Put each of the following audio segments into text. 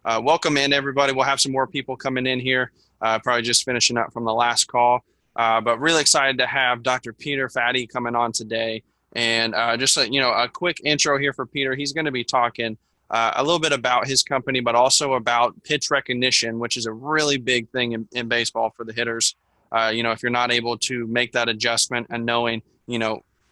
Welcome in, everybody. We'll have some more people coming in here, probably just finishing up from the last call. But really excited to have Dr. Peter Fatty coming on today. And just a quick intro here for Peter. He's going to be talking a little bit about his company, but also about pitch recognition, which is a really big thing in baseball for the hitters. If you're not able to make that adjustment and knowing,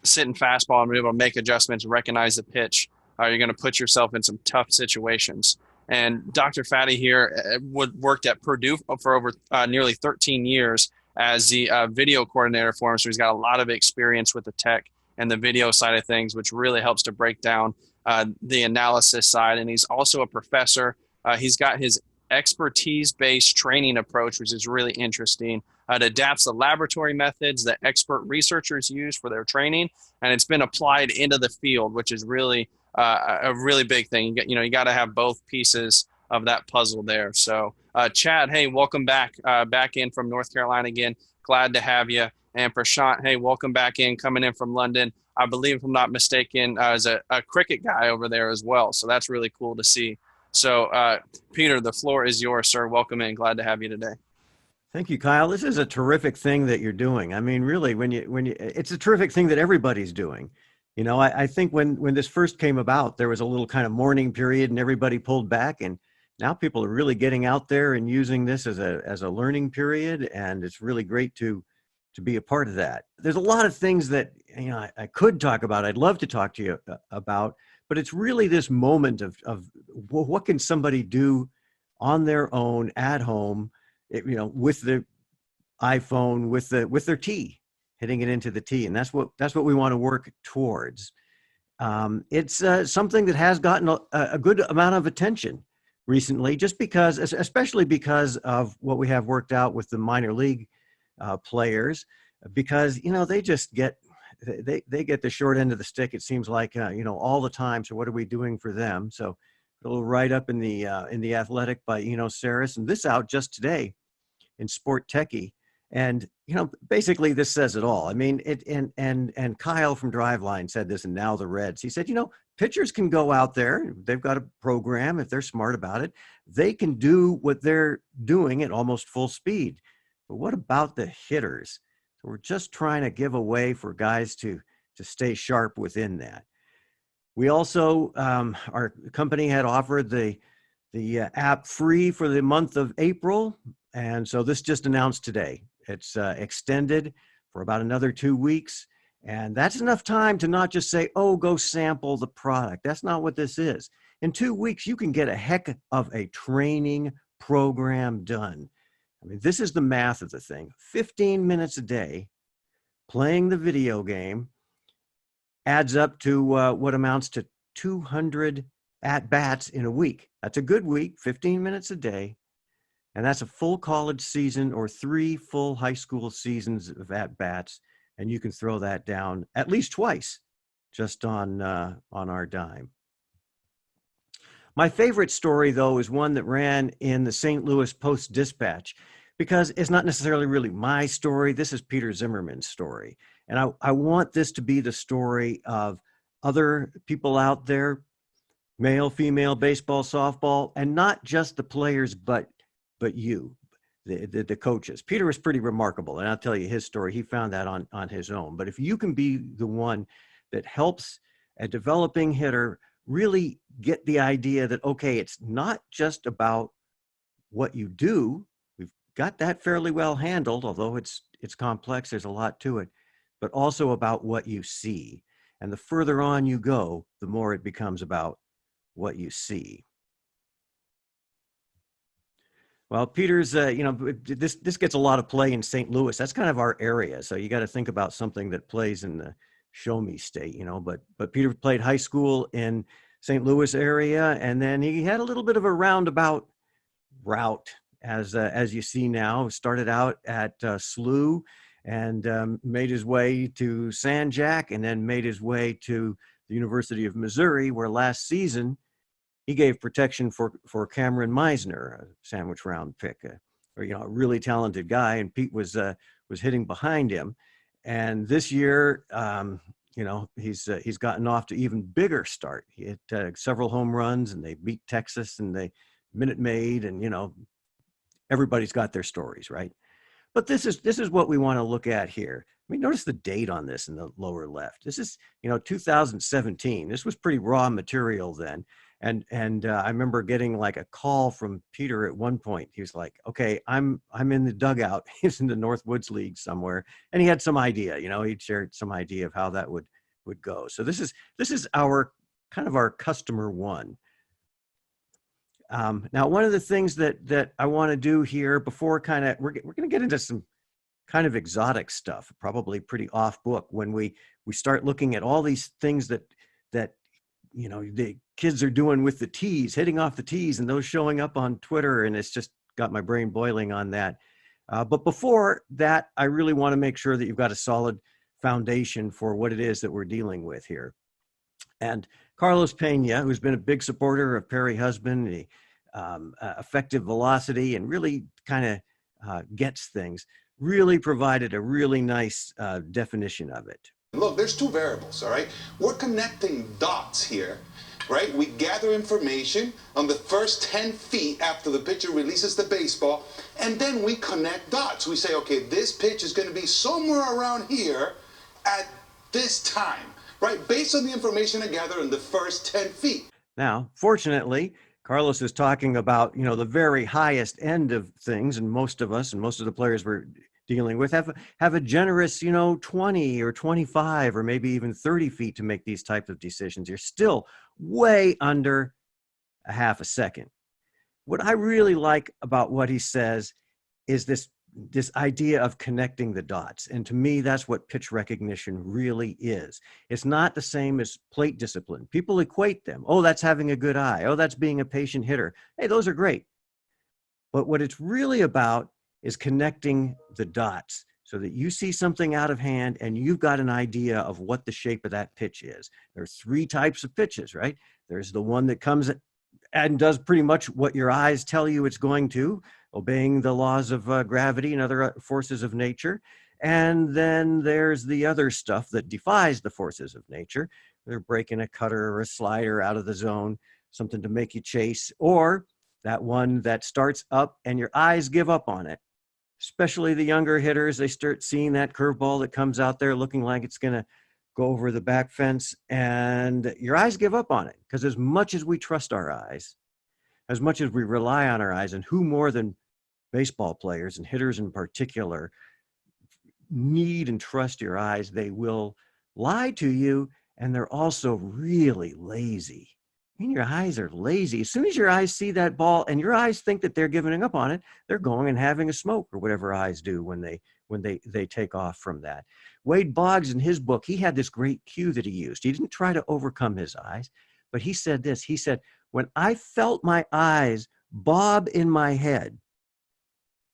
sitting fastball and be able to make adjustments and recognize the pitch, you're going to put yourself in some tough situations. And Dr. Fatty here worked at Purdue for over nearly 13 years as the video coordinator for him. So he's got a lot of experience with the tech and the video side of things, which really helps to break down the analysis side. And he's also a professor. He's got his expertise-based training approach, which is really interesting. It adapts the laboratory methods that expert researchers use for their training, and it's been applied into the field, which is really a really big thing. You got to have both pieces of that puzzle there. So, Chad, hey, welcome back in from North Carolina again. Glad to have you. And Prashant, hey, welcome back in, coming in from London. I believe, if I'm not mistaken, is a cricket guy over there as well. So that's really cool to see. So, Peter, the floor is yours, sir. Welcome in. Glad to have you today. Thank you, Kyle. This is a terrific thing that you're doing. I mean, really, it's a terrific thing that everybody's doing. I think when this first came about, there was a little kind of mourning period and everybody pulled back, and now people are really getting out there and using this as a learning period, and it's really great to be a part of that. There's a lot of things that I could talk about. I'd love to talk to you about, but it's really this moment of what can somebody do on their own at home, with the iPhone, with their tee, hitting it into the tee, and that's what we want to work towards. It's something that has gotten a good amount of attention recently, just because, especially because of what we have worked out with the minor league players, because they just get the short end of the stick. It seems like all the time. So what are we doing for them? So a little write up in the Athletic by Saris, and this out just today in Sport Techie. And basically this says it all. I mean, and Kyle from Driveline said this, and now the Reds. He said, pitchers can go out there. They've got a program. If they're smart about it, they can do what they're doing at almost full speed. But what about the hitters? So we're just trying to give a way for guys to stay sharp within that. We also, our company had offered the app free for the month of April. And so this just announced today. It's extended for about another 2 weeks. And that's enough time to not just say, oh, go sample the product. That's not what this is. In 2 weeks, you can get a heck of a training program done. I mean, this is the math of the thing. 15 minutes a day playing the video game adds up to what amounts to 200 at-bats in a week. That's a good week, 15 minutes a day. And that's a full college season or 3 full high school seasons of at-bats. And you can throw that down at least twice just on our dime. My favorite story, though, is one that ran in the St. Louis Post-Dispatch, because it's not necessarily really my story. This is Peter Zimmerman's story. And I want this to be the story of other people out there, male, female, baseball, softball, and not just the players, but you, the coaches. Peter was pretty remarkable, and I'll tell you his story. He found that on his own. But if you can be the one that helps a developing hitter really get the idea that, okay, it's not just about what you do. We've got that fairly well handled, although it's complex. There's a lot to it, but also about what you see. And the further on you go, the more it becomes about what you see. Well, Peter's, this gets a lot of play in St. Louis. That's kind of our area. So you got to think about something that plays in the show me state, but Peter played high school in St. Louis area. And then he had a little bit of a roundabout route, as you see now. Started out at SLU and made his way to San Jac, and then made his way to the University of Missouri, where last season he gave protection for Cameron Meisner, a sandwich round pick, a really talented guy, and Pete was hitting behind him. And this year, he's gotten off to even bigger start. He hit several home runs, and they beat Texas, and they Minute Maid, and everybody's got their stories, right? But this is what we want to look at here. I mean, notice the date on this in the lower left. This is 2017. This was pretty raw material then. And I remember getting like a call from Peter at one point. He was like, "Okay, I'm in the dugout." He's in the North Woods League somewhere, and he had some idea. He'd shared some idea of how that would go. So this is our kind of our customer one. Now, one of the things that I want to do here before we're going to get into some kind of exotic stuff, probably pretty off book, when we start looking at all these things that the kids are doing with the tees, hitting off the tees, and those showing up on Twitter, and it's just got my brain boiling on that. But before that, I really want to make sure that you've got a solid foundation for what it is that we're dealing with here. And Carlos Pena, who's been a big supporter of Perry Husband, the effective velocity, and really kind of gets things, really provided a really nice definition of it. Look, there's two variables, all right? We're connecting dots here, right? We gather information on the first 10 feet after the pitcher releases the baseball, and then we connect dots. We say, okay, this pitch is going to be somewhere around here at this time, right? Based on the information I gather in the first 10 feet. Now, fortunately, Carlos is talking about, the very highest end of things, and most of us and most of the players we're dealing with have a generous, 20 or 25 or maybe even 30 feet to make these types of decisions. You're still way under a half a second. What I really like about what he says is this idea of connecting the dots. And to me, that's what pitch recognition really is. It's not the same as plate discipline. People equate them. Oh, that's having a good eye. Oh, that's being a patient hitter. Hey, those are great. But what it's really about is connecting the dots so that you see something out of hand and you've got an idea of what the shape of that pitch is. There are three types of pitches, right? There's the one that comes and does pretty much what your eyes tell you it's going to, obeying the laws of gravity and other forces of nature. And then there's the other stuff that defies the forces of nature. They're breaking a cutter or a slider out of the zone, something to make you chase, or that one that starts up and your eyes give up on it. Especially the younger hitters, they start seeing that curveball that comes out there looking like it's going to go over the back fence, and your eyes give up on it. Because as much as we trust our eyes, as much as we rely on our eyes, and who more than baseball players and hitters in particular need and trust your eyes, they will lie to you, and they're also really lazy. I mean, your eyes are lazy. As soon as your eyes see that ball and your eyes think that they're giving up on it, they're going and having a smoke, or whatever eyes do when they take off from that. Wade Boggs, in his book, he had this great cue that he used. He didn't try to overcome his eyes, but he said this. He said, when I felt my eyes bob in my head,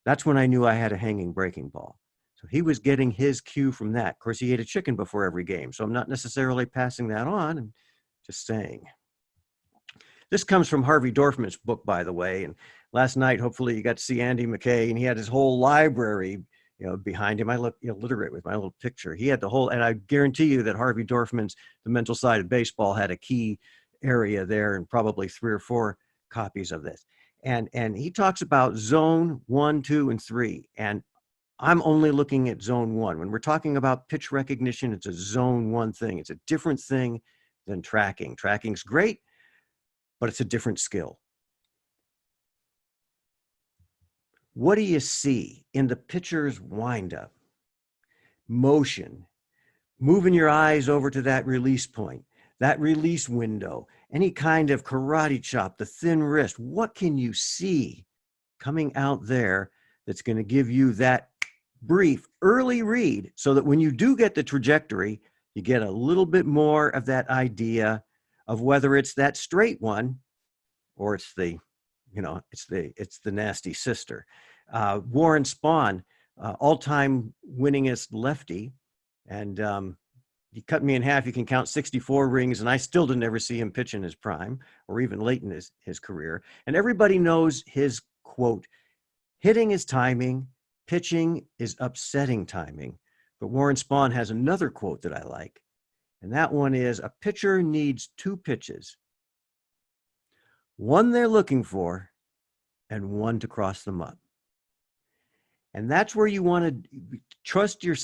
that's when I knew I had a hanging breaking ball. So he was getting his cue from that. Of course, he ate a chicken before every game, so I'm not necessarily passing that on. I'm just saying. This comes from Harvey Dorfman's book, by the way. And last night, hopefully you got to see Andy McKay, and he had his whole library, behind him. I look illiterate with my little picture. He had the whole, and I guarantee you that Harvey Dorfman's The Mental Side of Baseball had a key area there, and probably 3 or 4 copies of this. And he talks about zone 1, 2, and 3. And I'm only looking at zone 1. When we're talking about pitch recognition, it's a zone 1 thing. It's a different thing than tracking. Tracking's great, but it's a different skill. What do you see in the pitcher's windup? Motion, moving your eyes over to that release point, that release window, any kind of karate chop, the thin wrist. What can you see coming out there that's going to give you that brief early read so that when you do get the trajectory, you get a little bit more of that idea of whether it's that straight one or it's the, it's the nasty sister. Warren Spahn, all-time winningest lefty, and he cut me in half. You can count 64 rings, and I still didn't ever see him pitch in his prime or even late in his career. And everybody knows his quote, hitting is timing, pitching is upsetting timing. But Warren Spahn has another quote that I like, and that one is, a pitcher needs 2 pitches. One they're looking for, and 1 to cross them up. And that's where you want to trust your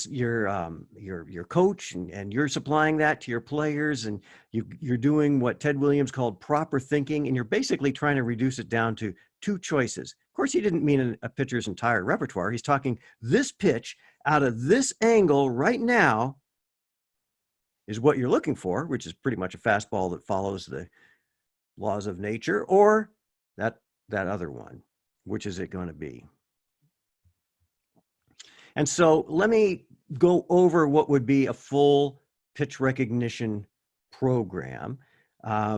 coach, and you're supplying that to your players, and you're doing what Ted Williams called proper thinking, and you're basically trying to reduce it down to 2 choices. Of course, he didn't mean a pitcher's entire repertoire. He's talking this pitch out of this angle right now is what you're looking for, which is pretty much a fastball that follows the laws of nature, or that other one, which is it going to be? And so let me go over what would be a full pitch recognition program.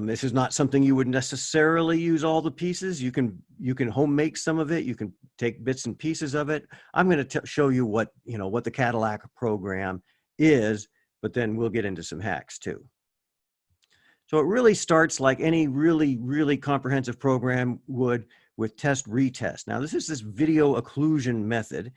This is not something you would necessarily use all the pieces. You can home make some of it. You can take bits and pieces of it. I'm going to show you what the Cadillac program is, but then we'll get into some hacks too. So it really starts like any really, really comprehensive program would, with test retest. Now this is this video occlusion method.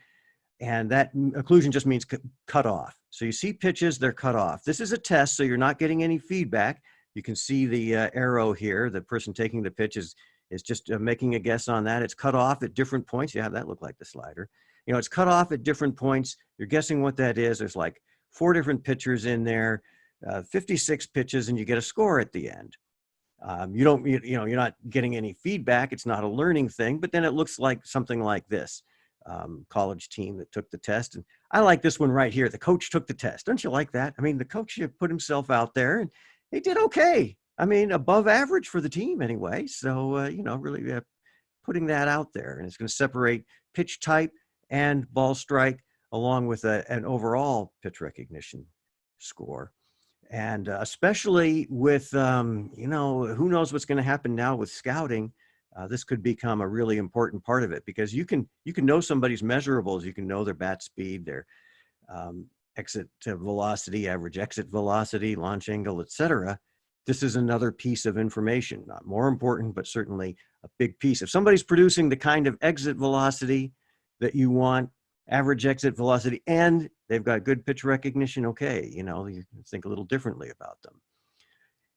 And that occlusion just means cut off. So you see pitches, they're cut off. This is a test, so you're not getting any feedback. You can see the arrow here. The person taking the pitch is just making a guess on that. It's cut off at different points. Yeah, that looked like the slider. You know, it's cut off at different points. You're guessing what that is. There's like 4 different pitchers in there, 56 pitches, and you get a score at the end. You're not getting any feedback. It's not a learning thing, but then it looks like something like this. College team that took the test. And I like this one right here. The coach took the test. Don't you like that? I mean, the coach put himself out there and he did okay. I mean, above average for the team anyway. So, really putting that out there, and it's going to separate pitch type and ball strike along with an overall pitch recognition score. And especially with, who knows what's going to happen now with scouting. This could become a really important part of it, because you can know somebody's measurables. You can know their bat speed, their exit velocity, average exit velocity, launch angle, etc. This is another piece of information, not more important, but certainly a big piece. If somebody's producing the kind of exit velocity that you want, average exit velocity, and they've got good pitch recognition, okay, you can think a little differently about them.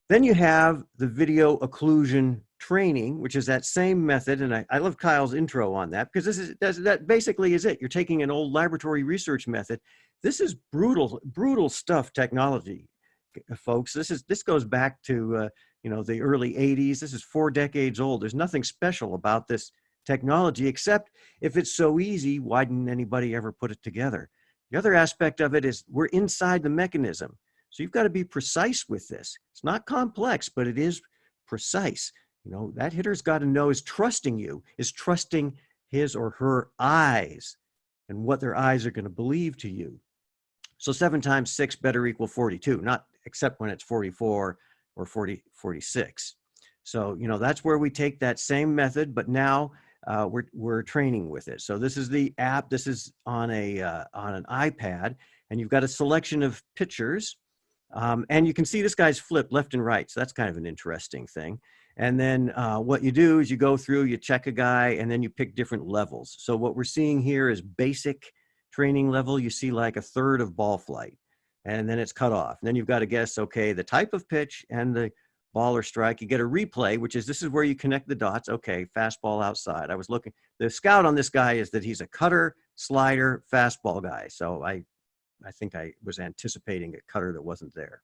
Then you have the Video-Occlusion Training, which is that same method. And I love Kyle's intro on that, because that basically is it. You're taking an old laboratory research method. This is brutal stuff, technology, folks. This goes back to, the early 80s. This is 4 decades old. There's nothing special about this technology, except if it's so easy, why didn't anybody ever put it together? The other aspect of it is we're inside the mechanism. So you've got to be precise with this. It's not complex, but it is precise. That hitter's got to know is trusting you, is trusting his or her eyes and what their eyes are going to believe to you. So 7 times 6 better equal 42, not except when it's 44 or 46. So, that's where we take that same method, but now we're training with it. So this is the app. This is on an iPad, and you've got a selection of pitchers. And you can see this guy's flipped left and right. So that's kind of an interesting thing. And then what you do is you go through, you check a guy, and then you pick different levels. So what we're seeing here is basic training level. You see like 1/3 of ball flight, and then it's cut off. And then you've got to guess, okay, the type of pitch and the ball or strike. You get a replay, this is where you connect the dots. Okay, fastball outside. I was looking, the scout on this guy is that he's a cutter, slider, fastball guy. So I think I was anticipating a cutter that wasn't there.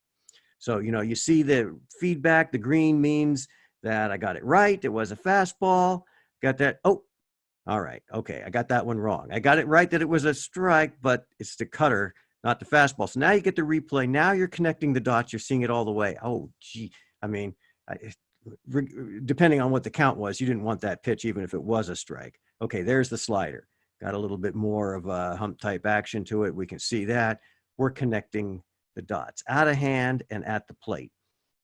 So, you see the feedback. The green means that I got it right. It was a fastball. Got that. Oh, all right. Okay. I got that one wrong. I got it right that it was a strike, but it's the cutter, not the fastball. So now you get the replay. Now you're connecting the dots. You're seeing it all the way. Oh, gee. I mean, depending on what the count was, you didn't want that pitch, even if it was a strike. Okay. There's the slider. Got a little bit more of a hump type action to it. We can see that. We're connecting the dots out of hand and at the plate.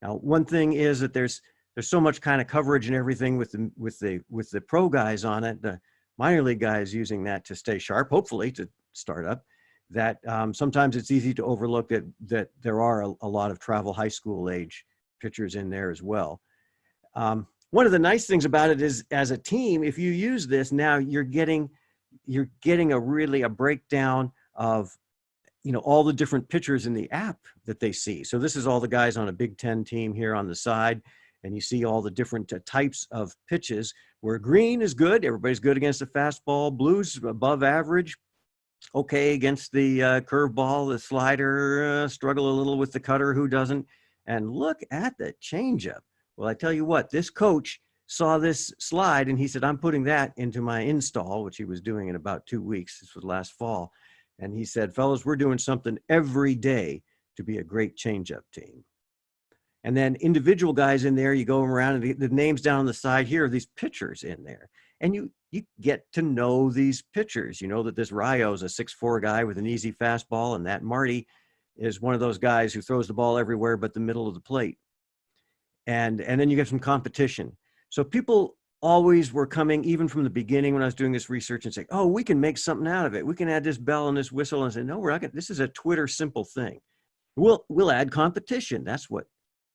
Now, one thing is that there's so much kind of coverage and everything with the pro guys on it. The minor league guys using that to stay sharp, hopefully to start up, that sometimes it's easy to overlook that there are a lot of travel high school age pitchers in there as well. One of the nice things about it is, as a team, if you use this, now you're getting a breakdown of all the different pitchers in the app that they see. So this is all the guys on a Big Ten team here on the side, and you see all the different types of pitches where green is good. Everybody's good against the fastball. Blue's above average. Okay against the curveball, the slider, struggle a little with the cutter, who doesn't? And look at the changeup. Well, I tell you what, this coach saw this slide and he said, I'm putting that into my install, which he was doing in about 2 weeks. This was last fall. And he said, fellas, we're doing something every day to be a great changeup team. And then individual guys in there, you go around and the names down on the side here are these pitchers in there. And you get to know these pitchers. You know that this Rayo is a 6'4" guy with an easy fastball, and that Marty is one of those guys who throws the ball everywhere but the middle of the plate. And then you get some competition. So people always were coming, even from the beginning when I was doing this research, and saying, oh, we can make something out of it. We can add this bell and this whistle. And I said, no, we're not gonna, this is a Twitter simple thing. We'll add competition. That's what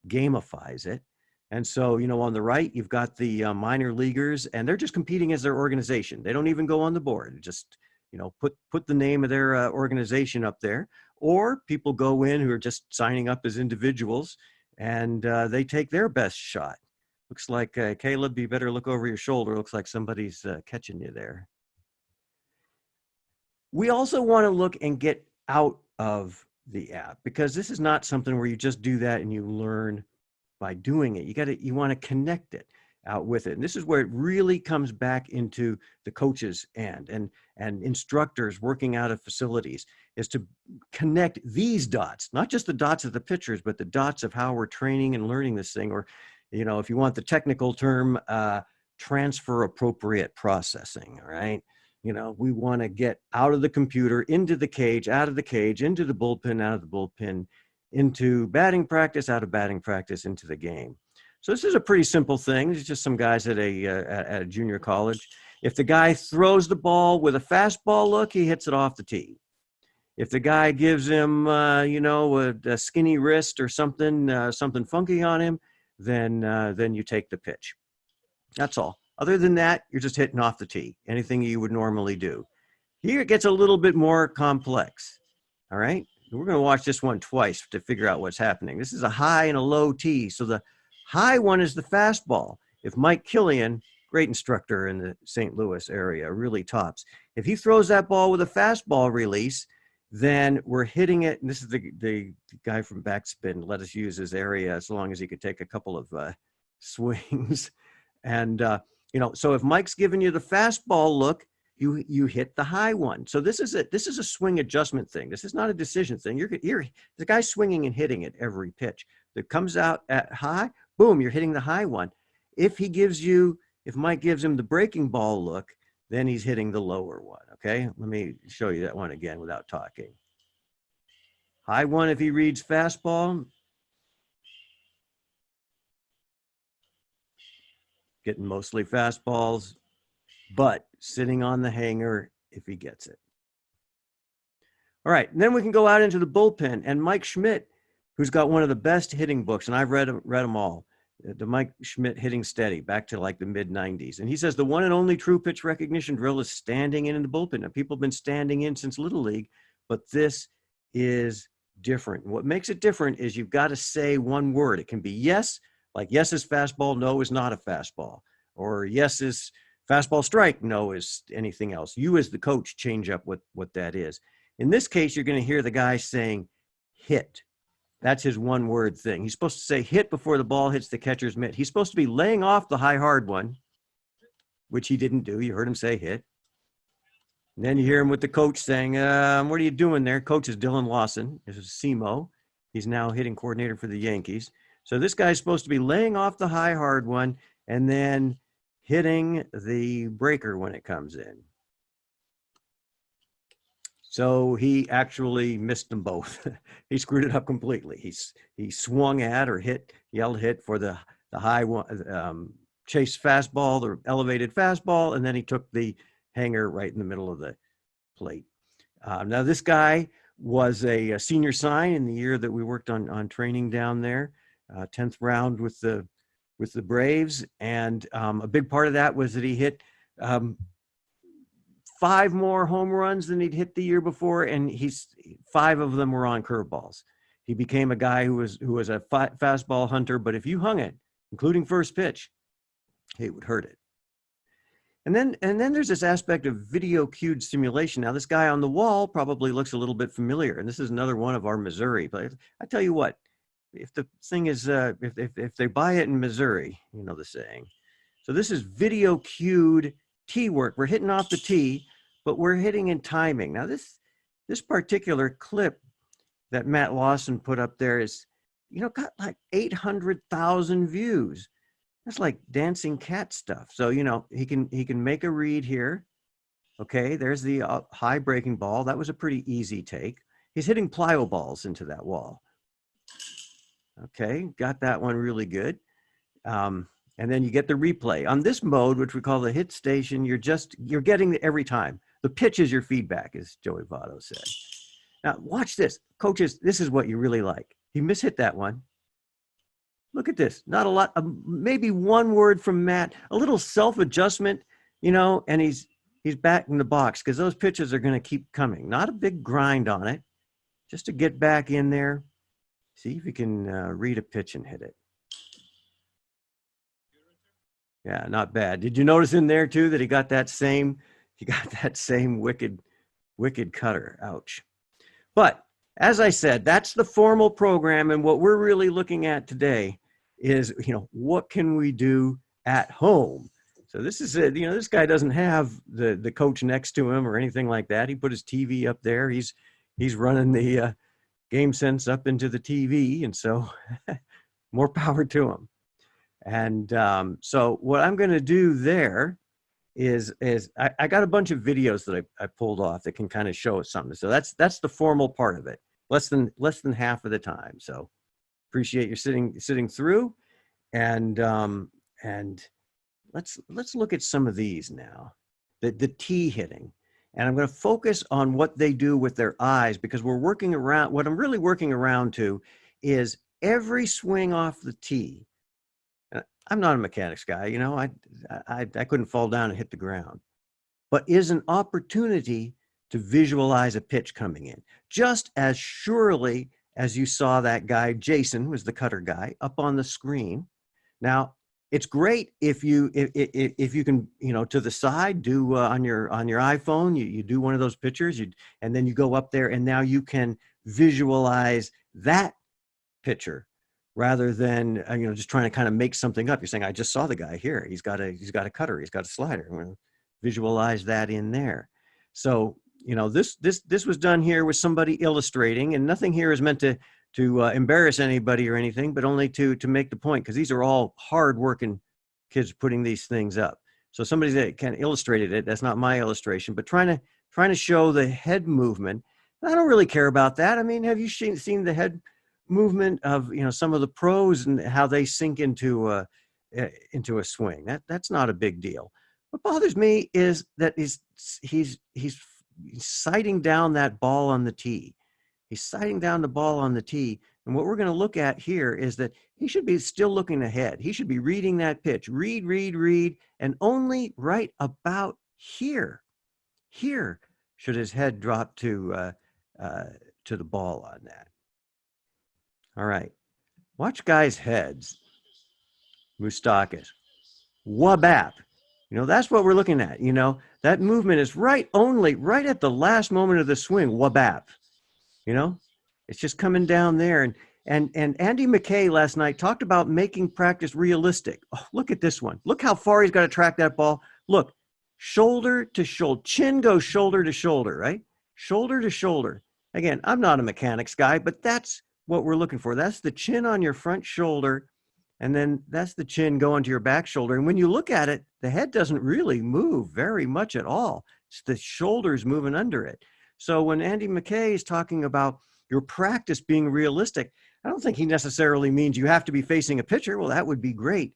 gamifies it. And so, you know, on the right, you've got the minor leaguers, and they're just competing as their organization. They don't even go on the board. Just, you know, put the name of their organization up there. Or people go in who are just signing up as individuals, and they take their best shot. Looks like, Caleb, you better look over your shoulder. Looks like somebody's catching you there. We also want to look and get out of the app, because this is not something where you just do that and you learn by doing it. You want to connect it out with it. And this is where it really comes back into the coaches and instructors working out of facilities, is to connect these dots, not just the dots of the pitchers, but the dots of how we're training and learning this thing. Or, you know, if you want the technical term, transfer appropriate processing. All right. You know, we want to get out of the computer, into the cage, out of the cage, into the bullpen, out of the bullpen, into batting practice, out of batting practice, into the game. So this is a pretty simple thing. It's just some guys at a junior college. If the guy throws the ball with a fastball look, he hits it off the tee. If the guy gives him, you know, a skinny wrist or something, something funky on him, then you take the pitch. That's all. Other than that, you're just hitting off the tee, anything you would normally do. Here it gets a little bit more complex. All right. We're going to watch this one twice to figure out what's happening. This is a high and a low tee. So the high one is the fastball. If Mike Killian, great instructor in the St. Louis area, really tops. If he throws that ball with a fastball release, then we're hitting it. And this is the guy from Backspin let us use his area as long as he could take a couple of swings. And, you know, so if Mike's giving you the fastball look, you hit the high one. So this is a swing adjustment thing. This is not a decision thing. The guy's swinging and hitting it every pitch that comes out at high. Boom, you're hitting the high one. If Mike gives him the breaking ball look, then he's hitting the lower one. Okay, let me show you that one again without talking. High one if he reads fastball. Getting mostly fastballs, but sitting on the hanger if he gets it. All right, and then we can go out into the bullpen, and Mike Schmidt, who's got one of the best hitting books, and I've read them all, the Mike Schmidt Hitting Steady, back to like the mid-90s. And he says the one and only true pitch recognition drill is standing in the bullpen. Now, people have been standing in since Little League, but this is different. And what makes it different is you've got to say one word. It can be yes, like yes is fastball, no is not a fastball. Or yes is fastball strike, no is anything else. You as the coach change up what that is. In this case, you're going to hear the guy saying hit. That's his one word thing. He's supposed to say hit before the ball hits the catcher's mitt. He's supposed to be laying off the high hard one, which he didn't do. You heard him say hit. And then you hear him with the coach saying, what are you doing there? Coach is Dylan Lawson. This is SEMO. He's now hitting coordinator for the Yankees. So this guy's supposed to be laying off the high hard one and then hitting the breaker when it comes in. So he actually missed them both. He screwed it up completely. He swung at or yelled hit for the high one, chase fastball, the elevated fastball, and then he took the hanger right in the middle of the plate. Now this guy was a senior sign in the year that we worked on training down there, 10th round with the Braves, and a big part of that was that he hit 5 more home runs than he'd hit the year before, and 5 of them were on curveballs. He became a guy who was a fastball hunter, but if you hung it including first pitch, it would hurt it. And then there's this aspect of video cued simulation. Now, this guy on the wall probably looks a little bit familiar, and this is another one of our Missouri. But I tell you what, if the thing is, if they buy it in Missouri, you know the saying. So this is video cued tee work. We're hitting off the tee, but we're hitting in timing. Now, this particular clip that Matt Lawson put up there is, you know, got like 800,000 views. That's like dancing cat stuff. So, you know, he can make a read here. Okay, there's the high breaking ball. That was a pretty easy take. He's hitting plyo balls into that wall. Okay, got that one really good. And then you get the replay. On this mode, which we call the hit station, you're getting it every time. The pitch is your feedback, as Joey Votto said. Now, watch this. Coaches, this is what you really like. He mishit that one. Look at this. Not a lot, maybe one word from Matt, a little self-adjustment, you know, and he's back in the box because those pitches are going to keep coming. Not a big grind on it, just to get back in there. See if you can read a pitch and hit it. Yeah, not bad. Did you notice in there too that he got that same wicked cutter? Ouch. But as I said, that's the formal program, and what we're really looking at today is, you know, what can we do at home? So this is it. You know, this guy doesn't have the coach next to him or anything like that. He put his TV up there. He's running the game sense up into the TV, and so more power to him. And so what I'm going to do there is I got a bunch of videos that I pulled off that can kind of show us something. So that's the formal part of it. Less than half of the time. So appreciate your sitting through, and let's look at some of these now. The tee hitting, and I'm going to focus on what they do with their eyes, because we're working around. What I'm really working around to is every swing off the tee. I'm not a mechanics guy, you know. I couldn't fall down and hit the ground, but is an opportunity to visualize a pitch coming in, just as surely as you saw that guy, Jason was the cutter guy, up on the screen. Now, it's great if you can, you know, to the side, do on your iPhone, you do one of those pictures, and then you go up there, and now you can visualize that picture rather than you know, just trying to kind of make something up. You're saying, I just saw the guy here. He's got a cutter. He's got a slider. I'm going to visualize that in there. So, you know, this was done here with somebody illustrating, and nothing here is meant to embarrass anybody or anything, but only to make the point, because these are all hard-working kids putting these things up. So somebody that kind of illustrated it. That's not my illustration, but trying to show the head movement. I don't really care about that. I mean, have you seen the head movement of, you know, some of the pros and how they sink into a swing? That's not a big deal. What bothers me is that he's sighting down that ball on the tee. He's sighting down the ball on the tee. And what we're going to look at here is that he should be still looking ahead. He should be reading that pitch. Read, and only right about here should his head drop to the ball on that. All right. Watch guys' heads. Moustakis. Wabap. You know, that's what we're looking at. You know, that movement is right at the last moment of the swing. Wabap. You know, it's just coming down there. And Andy McKay last night talked about making practice realistic. Oh, look at this one. Look how far he's got to track that ball. Look, shoulder to shoulder. Chin goes shoulder to shoulder, right? Shoulder to shoulder. Again, I'm not a mechanics guy, but that's what we're looking for. That's the chin on your front shoulder, and then that's the chin going to your back shoulder. And when you look at it, the head doesn't really move very much at all. It's the shoulders moving under it. So when Andy McKay is talking about your practice being realistic, I don't think he necessarily means you have to be facing a pitcher. Well, that would be great.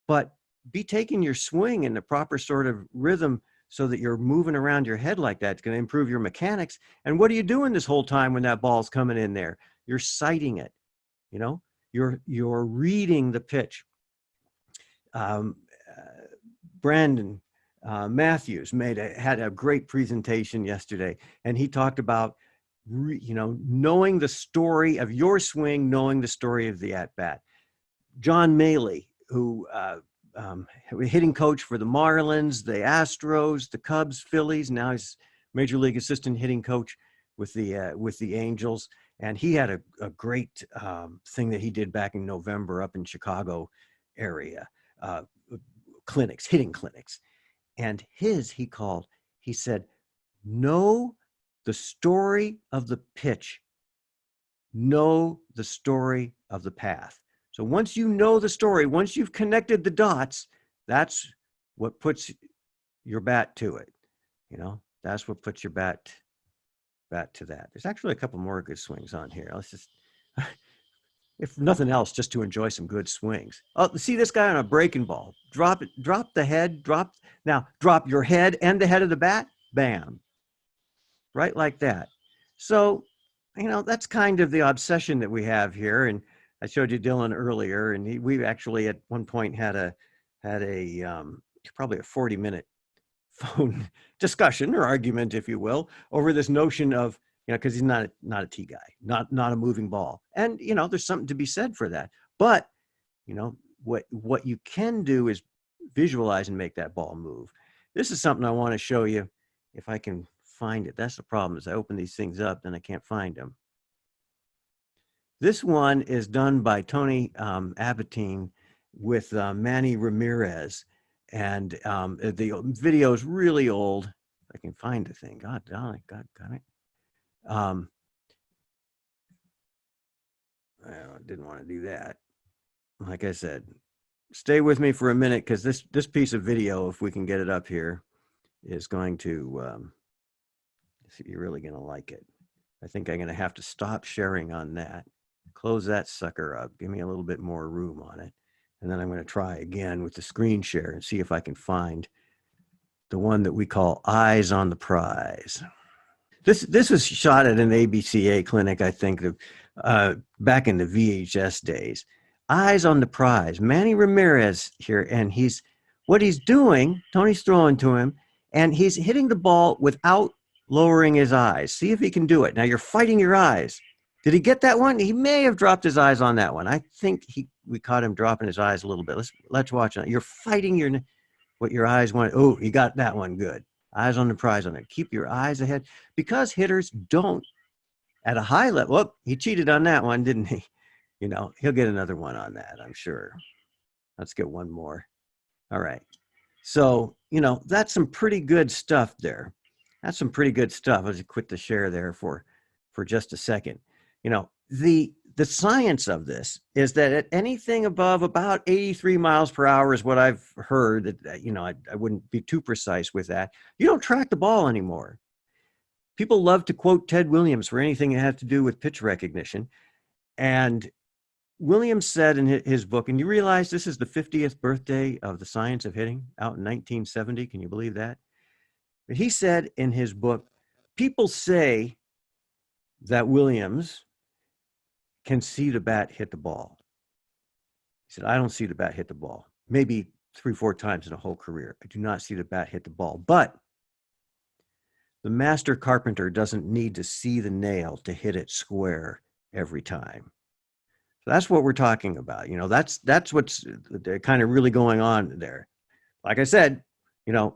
But be taking your swing in the proper sort of rhythm so that you're moving around your head like that. It's going to improve your mechanics. And what are you doing this whole time when that ball's coming in there? You're sighting it, you know, you're reading the pitch. Brandon Matthews had a great presentation yesterday, and he talked about, you know, knowing the story of your swing, knowing the story of the at-bat. John Maley, who hitting coach for the Marlins, the Astros, the Cubs, Phillies. Now he's major league assistant hitting coach with the Angels. And he had a great thing that he did back in November up in Chicago area, clinics, hitting clinics. And he said, know the story of the pitch, know the story of the path. So once you know the story, once you've connected the dots, that's what puts your bat to it. You know, that's what puts your bat to that. There's actually a couple more good swings on here. Let's just, if nothing else, just to enjoy some good swings. Oh, see this guy on a breaking ball. Drop it, drop the head, drop your head and the head of the bat, bam. Right like that. So, you know, that's kind of the obsession that we have here. And I showed you Dylan earlier, and we actually at one point had a probably a 40-minute phone discussion or argument, if you will, over this notion of, you know, because he's not a tee guy, not a moving ball. And, you know, there's something to be said for that. But, you know, what you can do is visualize and make that ball move. This is something I want to show you if I can find it. That's the problem, is I open these things up and I can't find them. This one is done by Tony Abatine with Manny Ramirez. And the video is really old. If I can find the thing. God, got it. I didn't want to do that. Like I said, stay with me for a minute, because this piece of video, if we can get it up here, is going to, you're really going to like it. I think I'm going to have to stop sharing on that. Close that sucker up. Give me a little bit more room on it. And then I'm going to try again with the screen share and see if I can find the one that we call Eyes on the Prize. This was shot at an ABCA clinic, I think, back in the VHS days. Eyes on the Prize. Manny Ramirez here, and what he's doing, Tony's throwing to him, and he's hitting the ball without lowering his eyes. See if he can do it. Now you're fighting your eyes. Did he get that one? He may have dropped his eyes on that one. I think we caught him dropping his eyes a little bit. Let's watch it. You're fighting what your eyes want. Oh, he got that one good. Eyes on the prize on it. Keep your eyes ahead, because hitters don't at a high level. Whoop, he cheated on that one, didn't he? You know, he'll get another one on that, I'm sure. Let's get one more. All right. So, you know, that's some pretty good stuff there. That's some pretty good stuff. I'll just quit the share there for just a second. You know, the science of this is that at anything above about 83 miles per hour is what I've heard. That, you know, I wouldn't be too precise with that. You don't track the ball anymore. People love to quote Ted Williams for anything that has to do with pitch recognition. And Williams said in his book, and you realize this is the 50th birthday of The Science of Hitting, out in 1970. Can you believe that? But he said in his book, people say that Williams can see the bat hit the ball. He said, I don't see the bat hit the ball. Maybe 3-4 times in a whole career. I do not see the bat hit the ball. But the master carpenter doesn't need to see the nail to hit it square every time. So that's what we're talking about. You know, that's what's kind of really going on there. Like I said, you know,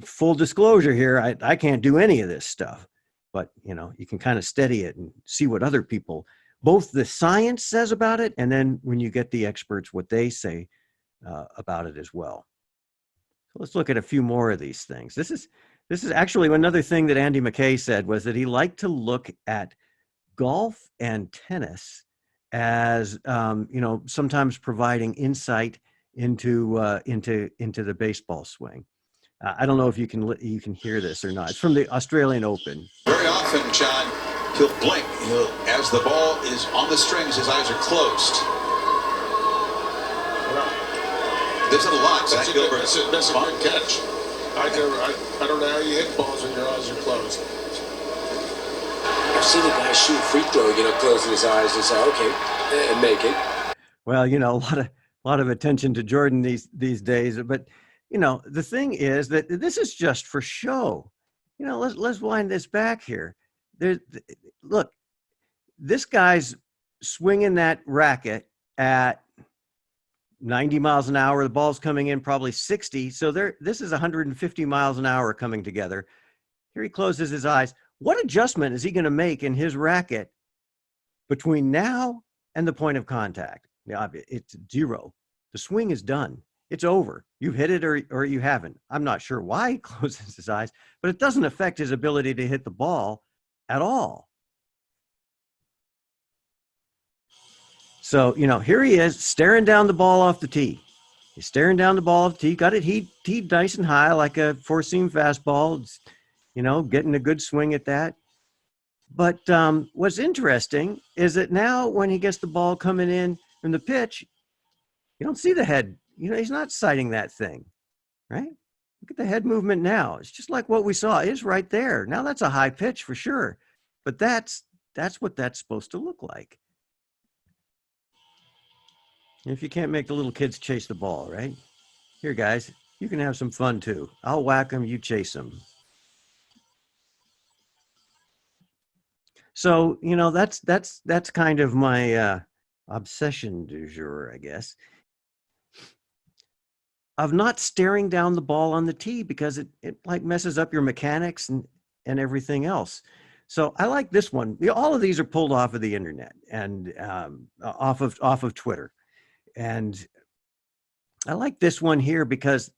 full disclosure here, I can't do any of this stuff. But, you know, you can kind of study it and see what other people, both the science says about it, and then when you get the experts, what they say about it as well. So let's look at a few more of these things. This is actually another thing that Andy McKay said, was that he liked to look at golf and tennis as, you know, sometimes providing insight into the baseball swing. I don't know if you can hear this or not. It's from the Australian Open. Very often, John, he'll blink. As the ball is on the strings, his eyes are closed. There's a lot. That's a good catch. I don't know how you hit balls when your eyes are closed. I've seen a guy shoot free throw, you know, closing his eyes and say, okay, and make it. Well, you know, a lot of attention to Jordan these days, but you know, the thing is that this is just for show. You know, let's wind this back here. Look, this guy's swinging that racket at 90 miles an hour. The ball's coming in probably 60. So this is 150 miles an hour coming together. Here he closes his eyes. What adjustment is he going to make in his racket between now and the point of contact? Now, it's zero. The swing is done. It's over. You've hit it or you haven't. I'm not sure why he closes his eyes, but it doesn't affect his ability to hit the ball at all. So, here he is staring down the ball off the tee. He's staring down the ball off the tee. Got it teed nice and high like a four-seam fastball. It's, getting a good swing at that. But what's interesting is that now when he gets the ball coming in from the pitch, you don't see the head. He's not sighting that thing, right? Look at the head movement now. It's just like what we saw. It is right there. Now that's a high pitch for sure. But that's what that's supposed to look like. If you can't make the little kids chase the ball, right? Here, guys, you can have some fun too. I'll whack them, you chase them. So, that's kind of my obsession du jour, I guess, of not staring down the ball on the tee because it like messes up your mechanics and everything else. So I like this one. All of these are pulled off of the internet and off of Twitter. And I like this one here because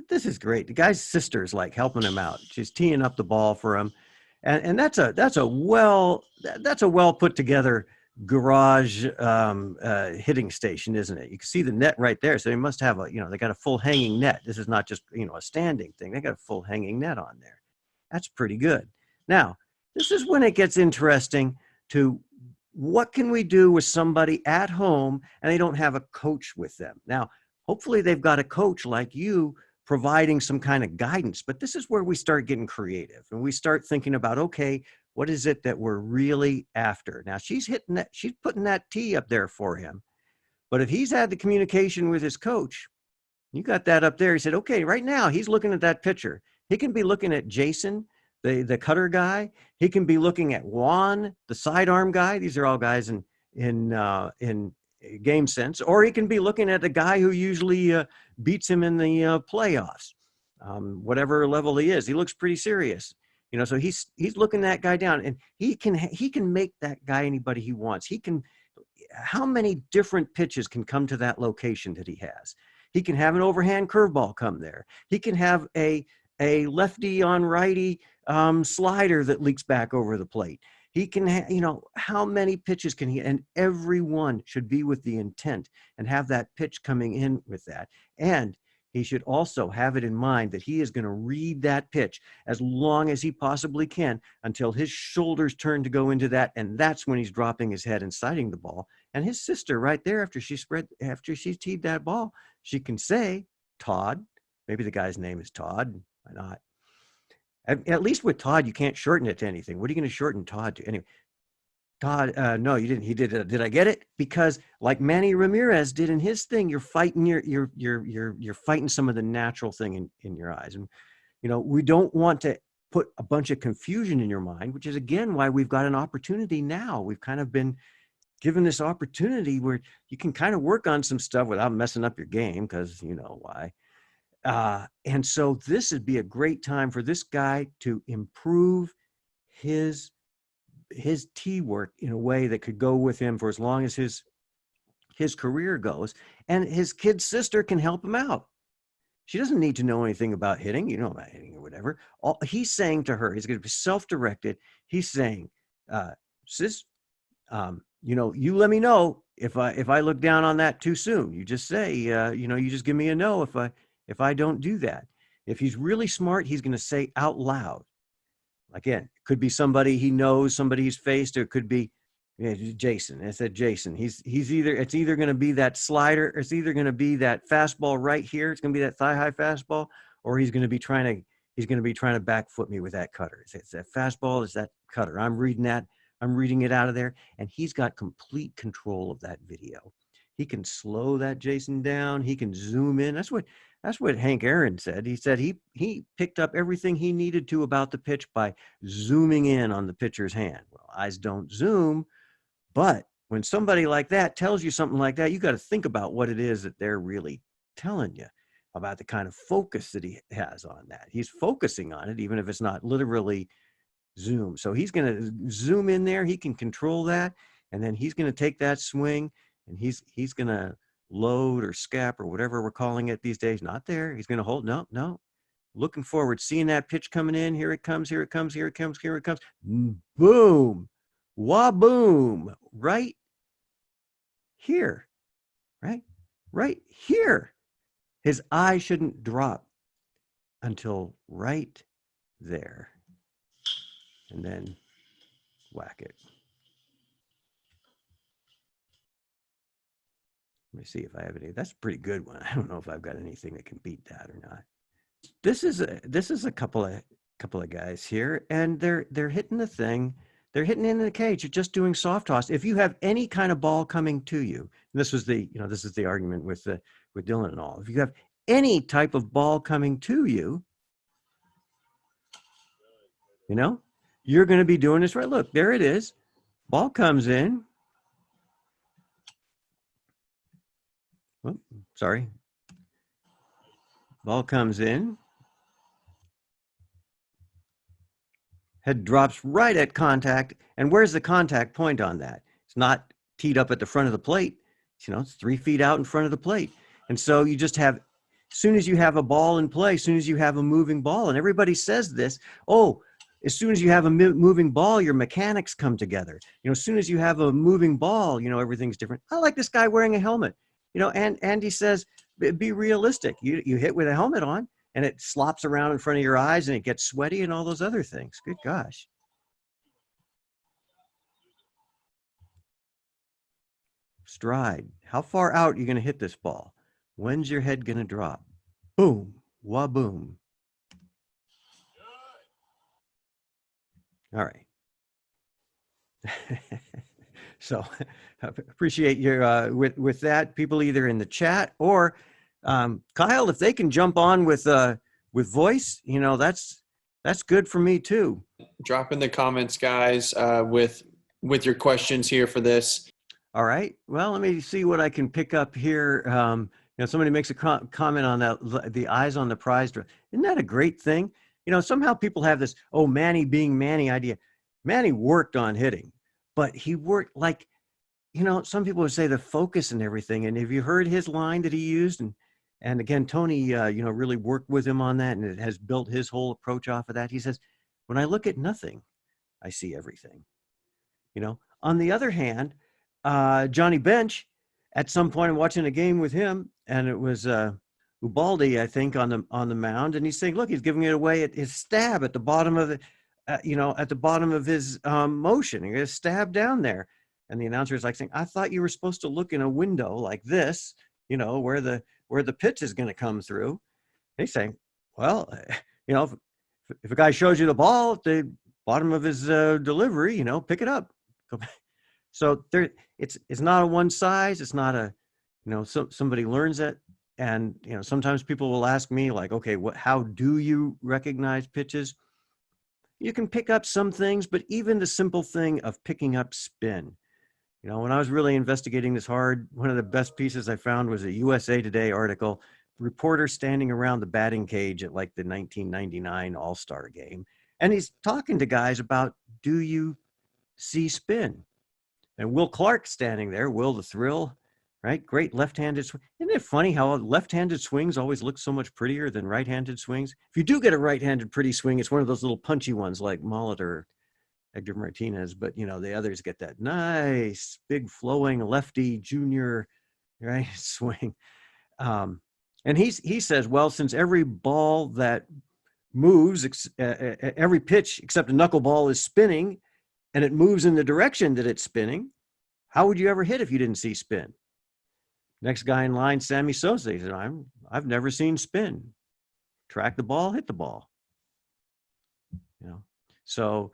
this is great. The guy's sister's like helping him out. She's teeing up the ball for him. And that's a well put together garage hitting station, isn't it? You can see the net right there. So they must have they got a full hanging net. This is not just, a standing thing. They got a full hanging net on there. That's pretty good. Now, this is when it gets interesting to what can we do with somebody at home and they don't have a coach with them. Now, hopefully they've got a coach like you providing some kind of guidance, but this is where we start getting creative and we start thinking about, okay, what is it that we're really after? Now she's putting that tee up there for him. But if he's had the communication with his coach, you got that up there. He said, okay, right now he's looking at that pitcher. He can be looking at Jason, the cutter guy. He can be looking at Juan, the sidearm guy. These are all guys in game sense. Or he can be looking at the guy who usually beats him in the playoffs, whatever level he is. He looks pretty serious. So he's looking that guy down, and he can make that guy anybody he wants. How many different pitches can come to that location that he has? He can have an overhand curveball come there. He can have a lefty on righty slider that leaks back over the plate. He can, how many pitches can he, and everyone should be with the intent and have that pitch coming in with that. And he should also have it in mind that he is going to read that pitch as long as he possibly can until his shoulders turn to go into that. And that's when he's dropping his head and sighting the ball. And his sister right there, after she teed that ball, she can say, Todd, maybe the guy's name is Todd. Why not? At least with Todd, you can't shorten it to anything. What are you going to shorten Todd to? Anyway, Todd, no, you didn't. He did. Did I get it? Because like Manny Ramirez did in his thing, you're fighting you're fighting some of the natural thing in your eyes. And, we don't want to put a bunch of confusion in your mind, which is again, why we've got an opportunity now. We've kind of been given this opportunity where you can kind of work on some stuff without messing up your game. Cause you know why. And so this would be a great time for this guy to improve his tee work in a way that could go with him for as long as his career goes. And his kid's sister can help him out. She doesn't need to know anything about hitting, about hitting or whatever. He's saying to her, he's going to be self-directed. He's saying, sis, you let me know if I look down on that too soon. You just say, you just give me a no if I don't do that. If he's really smart, he's going to say out loud. Again, it could be somebody he knows, somebody he's faced, or it could be Jason. I said Jason. It's either going to be that slider, or it's either going to be that fastball right here. It's going to be that thigh high fastball, or he's going to be trying to back foot me with that cutter. It's that fastball, it's that cutter. I'm reading it out of there, and he's got complete control of that video. He can slow that Jason down. He can zoom in. That's what Hank Aaron said. He said he picked up everything he needed to about the pitch by zooming in on the pitcher's hand. Well, eyes don't zoom, but when somebody like that tells you something like that, you got to think about what it is that they're really telling you about, the kind of focus that he has on that. He's focusing on it, even if it's not literally zoom. So he's going to zoom in there. He can control that. And then he's going to take that swing, and he's going to load or scap or whatever we're calling it these days. Not there. He's going to hold. No. Looking forward, seeing that pitch coming in. Here it comes, here it comes, here it comes, here it comes. Boom. Wah-boom. Right here. Right here. His eye shouldn't drop until right there. And then whack it. Let me see if I have any. That's a pretty good one. I don't know if I've got anything that can beat that or not. This is a couple of guys here, and they're hitting the thing. They're hitting into the cage. You're just doing soft toss. If you have any kind of ball coming to you, and this is the argument with Dylan and all. If you have any type of ball coming to you, you're going to be doing this right. Look, there it is. Ball comes in. Oh, sorry. Ball comes in. Head drops right at contact. And where's the contact point on that? It's not teed up at the front of the plate. It's 3 feet out in front of the plate. And so you just have, as soon as you have a ball in play, as soon as you have a moving ball, and everybody says this, as soon as you have a moving ball, your mechanics come together. As soon as you have a moving ball, everything's different. I like this guy wearing a helmet. And Andy says, be realistic. You hit with a helmet on, and it slops around in front of your eyes, and it gets sweaty and all those other things. Good gosh. Stride. How far out are you going to hit this ball? When's your head going to drop? Boom. Wah-boom. All right. So I appreciate your with that. People either in the chat or Kyle, if they can jump on with voice, that's good for me too. Drop in the comments, guys, with your questions here for this. All right. Well, let me see what I can pick up here. Somebody makes a comment on that, the eyes on the prize draw. Isn't that a great thing? Somehow people have this, Manny being Manny idea. Manny worked on hitting, but he worked like, some people would say the focus and everything. And have you heard his line that he used? And again, Tony, really worked with him on that, and it has built his whole approach off of that. He says, when I look at nothing, I see everything. On the other hand, Johnny Bench, at some point I'm watching a game with him, and it was Ubaldi, I think, on the mound, and he's saying, look, he's giving it away at his stab at the bottom of the, at the bottom of his motion. He got a stab down there, and the announcer is like saying, I thought you were supposed to look in a window like this, where the pitch is going to come through. He's saying, well, if a guy shows you the ball at the bottom of his delivery, pick it up. So it's not a one size. It's not a, somebody learns it. And, sometimes people will ask me like, okay, how do you recognize pitches? You can pick up some things, but even the simple thing of picking up spin. When I was really investigating this hard, one of the best pieces I found was a USA Today article, reporter standing around the batting cage at like the 1999 All-Star game. And he's talking to guys about, do you see spin? And Will Clark standing there, Will the Thrill, right? Great left-handed swing. Isn't it funny how left-handed swings always look so much prettier than right-handed swings? If you do get a right-handed pretty swing, it's one of those little punchy ones like Mullet or Edgar Martinez, but the others get that nice, big flowing lefty junior, right, swing. And he says, well, since every ball that moves, every pitch except a knuckleball is spinning, and it moves in the direction that it's spinning, how would you ever hit if you didn't see spin? Next guy in line, Sammy Sosa, he said, I've never seen spin. Track the ball, hit the ball. So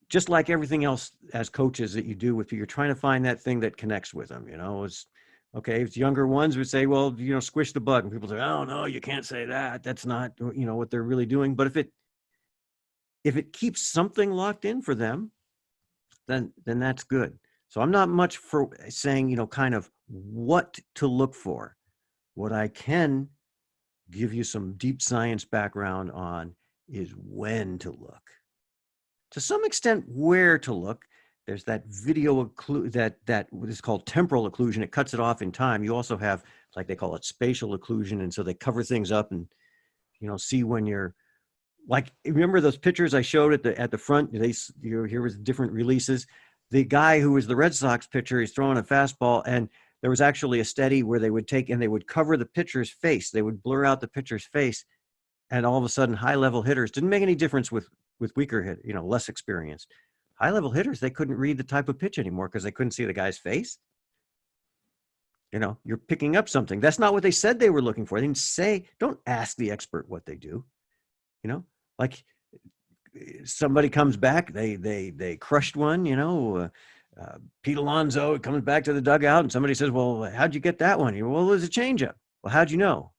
just like everything else as coaches that you do with people, you're trying to find that thing that connects with them. It's okay. If younger ones would say, well, squish the bug, and people say, oh no, you can't say that. That's not, what they're really doing. But if it keeps something locked in for them, then that's good. So I'm not much for saying, you know, kind of what to look for. What I can give you some deep science background on is when to look. To some extent, where to look. There's that that what is called temporal occlusion. It cuts it off in time. You also have, like they call it, spatial occlusion, and so they cover things up and, you know, see when you're, like, remember those pictures I showed at the front? Here was different releases. The guy who was the Red Sox pitcher, he's throwing a fastball, and there was actually a study where they would take and they would cover the pitcher's face. They would blur out the pitcher's face, and all of a sudden, high-level hitters didn't make any difference with weaker hit, you know, less experienced. High-level hitters, they couldn't read the type of pitch anymore because they couldn't see the guy's face. You know, you're picking up something. That's not what they said they were looking for. They didn't say, don't ask the expert what they do. You know, like somebody comes back, they crushed one, you know, Pete Alonso comes back to the dugout and somebody says, well, how'd you get that one? Well, it was a changeup. Well, how'd you know?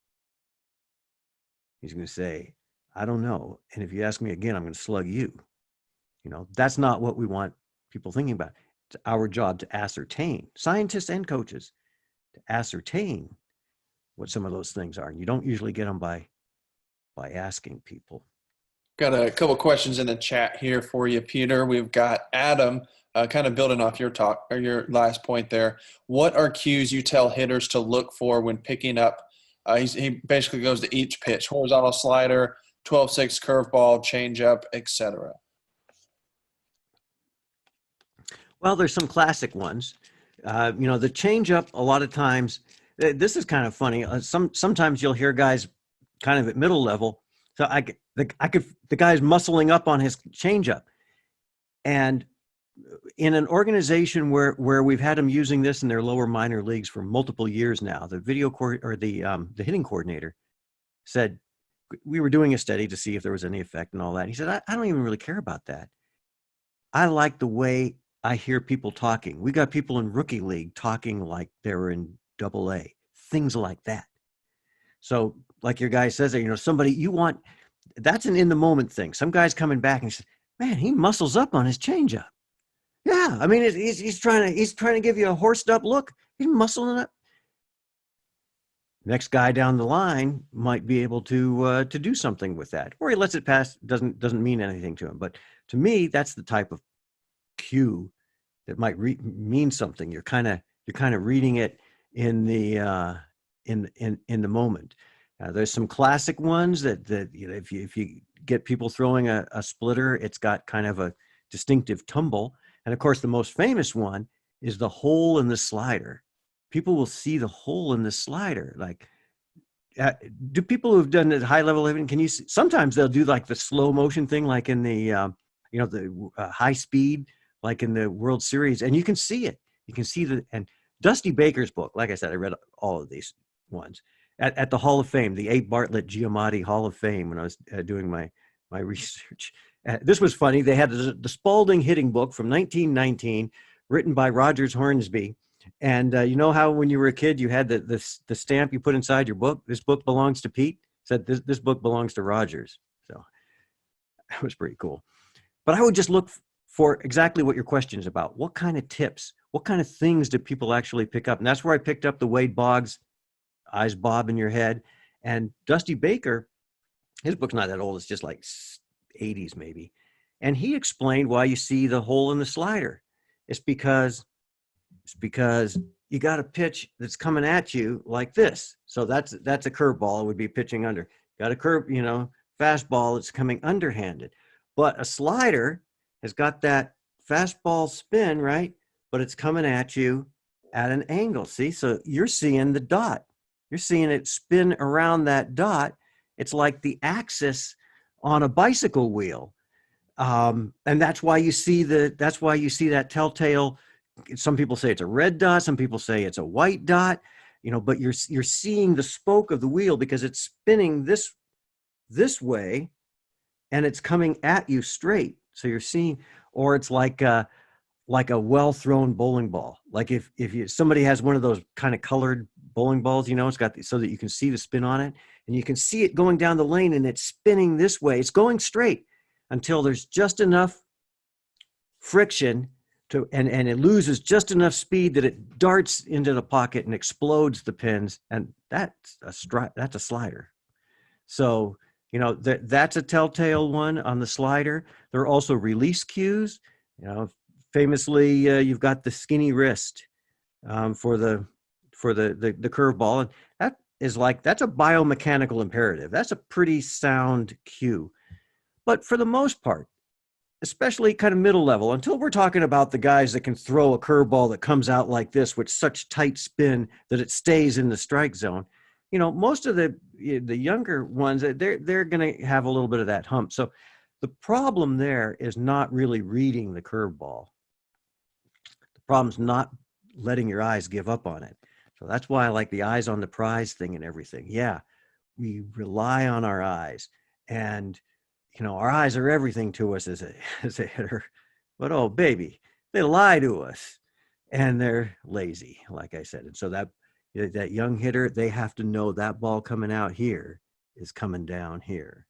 He's going to say, I don't know. And if you ask me again, I'm going to slug you. You know, that's not what we want people thinking about. It's our job to ascertain, scientists and coaches, to ascertain what some of those things are. And you don't usually get them by asking people. Got a couple questions in the chat here for you, Peter. We've got Adam, kind of building off your talk or your last point there. What are cues you tell hitters to look for when picking up? He basically goes to each pitch: horizontal slider, 12-6 curveball, changeup, etc. Well, there's some classic ones. You know, the changeup, a lot of times, this is kind of funny. Sometimes you'll hear guys kind of at middle level. So the guy's muscling up on his changeup. And in an organization where we've had them using this in their lower minor leagues for multiple years now, the the hitting coordinator said, we were doing a study to see if there was any effect and all that. He said, I don't even really care about that. I like the way I hear people talking. We got people in rookie league talking like they were in AA, things like that. So like your guy says, you know, somebody you want, that's an in the moment thing. Some guy's coming back and he says, man, he muscles up on his changeup. Yeah. I mean, he's trying to give you a horsed up look. He's muscling up. Next guy down the line might be able to do something with that, or he lets it pass. Doesn't mean anything to him. But to me, that's the type of cue that might mean something. You're kind of reading it in the moment. There's some classic ones that you know, if you get people throwing a splitter, it's got kind of a distinctive tumble. And of course, the most famous one is the hole in the slider. People will see the hole in the slider. Like, do people who've done it high level living, can you see, sometimes they'll do like the slow motion thing, like in the, you know, the high speed, like in the World Series, and you can see it. You can see and Dusty Baker's book, like I said, I read all of these ones at the Hall of Fame, the A. Bartlett Giamatti Hall of Fame, when I was doing my research. This was funny. They had the Spalding hitting book from 1919, written by Rogers Hornsby. And you know how when you were a kid, you had the stamp you put inside your book? This book belongs to Pete. Said this book belongs to Rogers. So that was pretty cool. But I would just look for exactly what your question is about. What kind of tips? What kind of things do people actually pick up? And that's where I picked up the Wade Boggs, Eyes Bob in Your Head. And Dusty Baker, his book's not that old. It's just like 80s maybe. And he explained why you see the hole in the slider. It's because you got a pitch that's coming at you like this. So that's a curveball. It would be pitching under. Got a curve, you know, fastball. It's coming underhanded. But a slider has got that fastball spin, right? But it's coming at you at an angle. See, so you're seeing the dot. You're seeing it spin around that dot. It's like the axis on a bicycle wheel. And that's why you see that telltale. Some people say it's a red dot. Some people say it's a white dot, you know, but you're seeing the spoke of the wheel because it's spinning this way and it's coming at you straight. So you're seeing, or it's like a well-thrown bowling ball. Like if somebody has one of those kind of colored bowling balls, you know, it's got so that you can see the spin on it and you can see it going down the lane and it's spinning this way. It's going straight until there's just enough friction and it loses just enough speed that it darts into the pocket and explodes the pins, and that's a slider. So, you know, that's a telltale one on the slider. There are also release cues. You know, famously, you've got the skinny wrist for the curveball, and that's a biomechanical imperative. That's a pretty sound cue. But for the most part, especially kind of middle level, until we're talking about the guys that can throw a curveball that comes out like this with such tight spin that it stays in the strike zone, you know, most of the younger ones, they're going to have a little bit of that hump. So the problem there is not really reading the curveball. The problem's not letting your eyes give up on it. So that's why I like the eyes on the prize thing and everything. Yeah, we rely on our eyes, and you know, our eyes are everything to us as a hitter. But oh baby, they lie to us, and they're lazy, like I said. And so that young hitter, they have to know that ball coming out here is coming down here.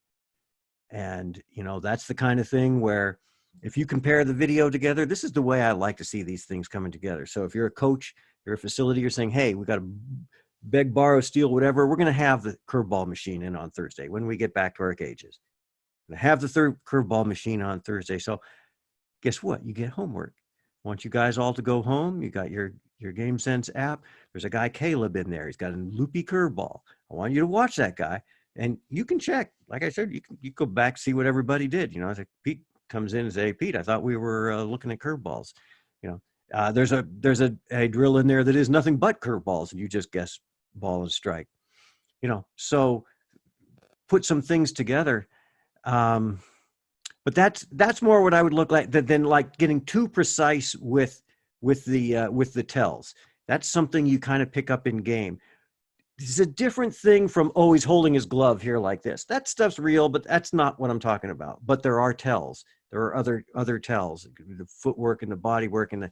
And you know, that's the kind of thing where if you compare the video together, this is the way I like to see these things coming together. So if you're a coach, you're a facility, you're saying, hey, we got to beg, borrow, steal, whatever. We're going to have the curveball machine in on Thursday when we get back to our cages. We're going to have the third curveball machine on Thursday. So guess what? You get homework. I want you guys all to go home. You got your Game Sense app. There's a guy, Caleb, in there. He's got a loopy curveball. I want you to watch that guy. And you can check. Like I said, you go back, see what everybody did. You know, I think Pete comes in and say, hey, Pete, I thought we were looking at curveballs. You know, there's a drill in there that is nothing but curveballs, and you just guess ball and strike. You know, so put some things together. But that's more what I would look like than like getting too precise with the tells. That's something you kind of pick up in game. It's a different thing from always holding his glove here like this. That stuff's real, but that's not what I'm talking about. But there are tells. There are other tells, the footwork and the body work and the,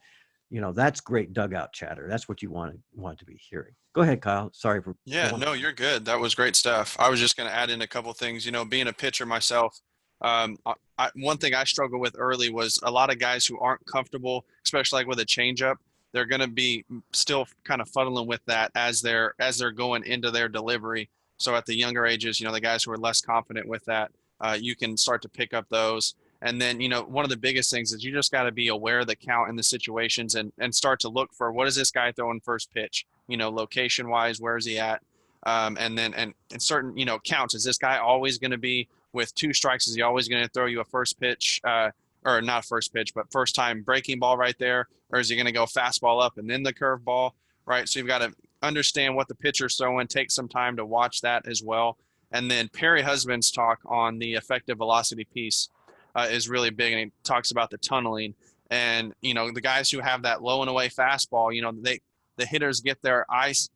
you know, that's great dugout chatter. That's what you want to be hearing. Go ahead, Kyle. Sorry for. Yeah, no, you're good. That was great stuff. I was just going to add in a couple things. You know, being a pitcher myself, one thing I struggled with early was a lot of guys who aren't comfortable, especially like with a changeup. They're going to be still kind of fuddling with that as they're going into their delivery. So at the younger ages, you know, the guys who are less confident with that, you can start to pick up those. And then, you know, one of the biggest things is you just got to be aware of the count and the situations and start to look for what is this guy throwing first pitch, you know, location wise, where is he at? And then, and certain, you know, counts. Is this guy always going to be with 2 strikes? Is he always going to throw you a first pitch, or not first pitch, but first time breaking ball right there? Or is he going to go fastball up and then the curveball, right? So you've got to understand what the pitcher's throwing, take some time to watch that as well. And then Perry Husband's talk on the effective velocity piece is really big, and he talks about the tunneling. And, you know, the guys who have that low and away fastball, you know, the hitters get their eyes